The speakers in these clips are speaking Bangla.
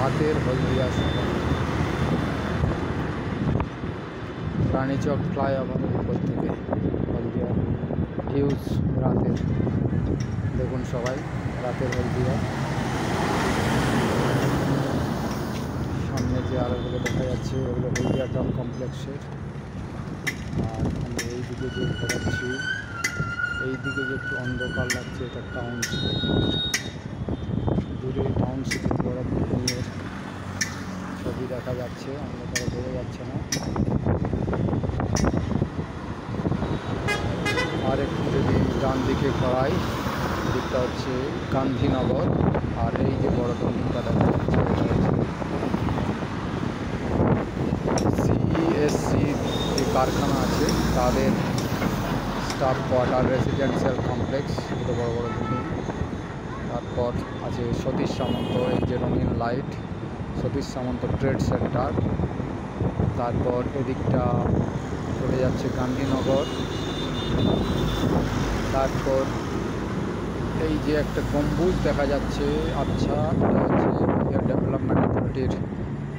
রাতের হলদিয়া শহর। রানীচক ফ্লাইওভারের উপর থেকে হলদিয়া হিউজ রাতের, দেখুন সবাই রাতের হলদিয়া। সামনে যে আলোগুলো দেখা যাচ্ছে ওগুলো হলদিয়া ডক কমপ্লেক্সের। আর আমি এইদিকে যে ঘোরাচ্ছি, এইদিকে যে একটু অন্ধকার লাগছে এটা টাউনশিপ। দূরে টাউনশিপের বড় বিল্ডিংয়ের ছবি দেখা যাচ্ছে, অন্ধকারে বোঝা যাচ্ছে না। আর একটু যদি ডান দিকে ঘোরাই, দিকটা হচ্ছে গান্ধীনগর। আর এই যে বড় বিল্ডিংটা দেখা যাচ্ছে এটা হচ্ছে সিইএসসি যে কারখানা আছে তাদের স্টাফ কোয়ার্টার, রেসিডেন্সিয়াল কমপ্লেক্স, দুটো বড় বড় বিল্ডিং। তারপর আছে সতীশ সামন্ত, এই যে রঙিন লাইট, সতীশ সামন্ত ট্রেড সেন্টার। তারপর এদিকটা চলে যাচ্ছে গান্ধীনগর। তারপর এই যে একটা গম্বুজ দেখা যাচ্ছে, আচ্ছা এটা হচ্ছে হলদিয়া ডেভেলপমেন্ট অথরিটির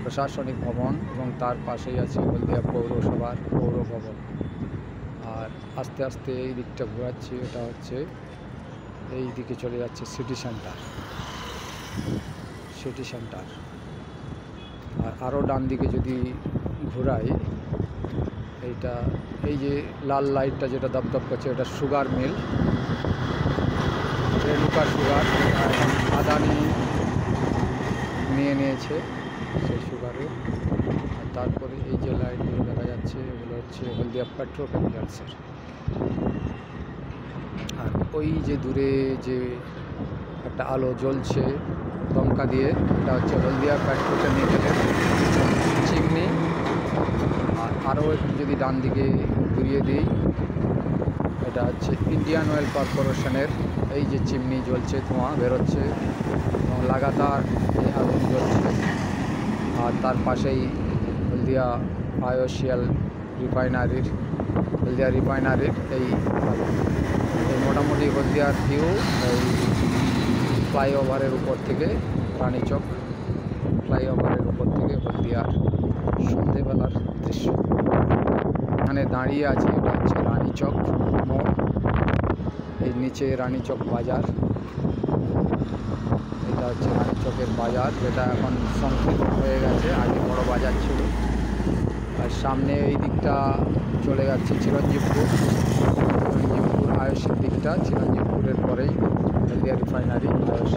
প্রশাসনিক ভবন এবং তার পাশেই আছে হলদিয়া পৌরসভার পৌর ভবন। আর আস্তে আস্তে এই দিকটা ঘোরাচ্ছি, এটা হচ্ছে এই দিকে চলে যাচ্ছে সিটি সেন্টার। আর আরও ডান দিকে যদি ঘোরাই, এইটা এই যে লাল লাইটটা যেটা দপদপ করছে এটা সুগার মিল, রেণুকা সুগার। এখন আদানি নিয়েছে সেই সুগারে। আর তারপরে এই যে লাইটগুলো দেখা যাচ্ছে এগুলো হচ্ছে হলদিয়া পেট্রোকেমিক্যালসের। আর ওই যে দূরে যে একটা আলো জ্বলছে দমকা দিয়ে, এটা হচ্ছে হলদিয়া পেট্রোকেমিক্যালের চিমনি। আর আরও একটু যদি ডান দিকে ঘুরিয়ে দিই, এটা হচ্ছে ইন্ডিয়ান অয়েল কর্পোরেশনের এই যে চিমনি জ্বলছে, ধোঁয়া বেরোচ্ছে এবং লাগাতার এই আগুন জ্বলছে। আর তার পাশেই হলদিয়া বায়োশিয়াল রিফাইনারির, হলদিয়া রিফাইনারির এই মোটামুটি হলদিয়ার ভিউ এই ফ্লাইওভারের উপর থেকে, রানীচক ফ্লাইওভারের উপর থেকে হলদিয়ার সন্ধেবেলার দৃশ্য। এখানে দাঁড়িয়ে আছে এটা হচ্ছে রানীচক মোড়, এই নিচে রানীচক বাজার। এটা হচ্ছে রানীচকের বাজার, যেটা এখন সংকীর্ণ হয়ে গেছে, আগে বড় বাজার ছিল। আর সামনে এই দিকটা চলে যাচ্ছে চিরঞ্জীবপুর আয়ুষের দিকটা, চিরঞ্জীবপুরের পরেই হলদিয়া রিফাইনারি আয়ুষ।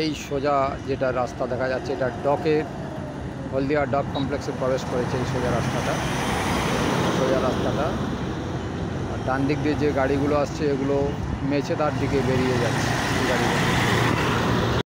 এই সোজা যেটা রাস্তা দেখা যাচ্ছে এটা ডকের, হলদিয়া ডক কমপ্লেক্সে প্রবেশ করেছে এই সোজা রাস্তাটা। আর ডান দিক দিয়ে যে গাড়িগুলো আসছে এগুলো মেছেদার দিকে বেরিয়ে যাচ্ছে এই গাড়িগুলো।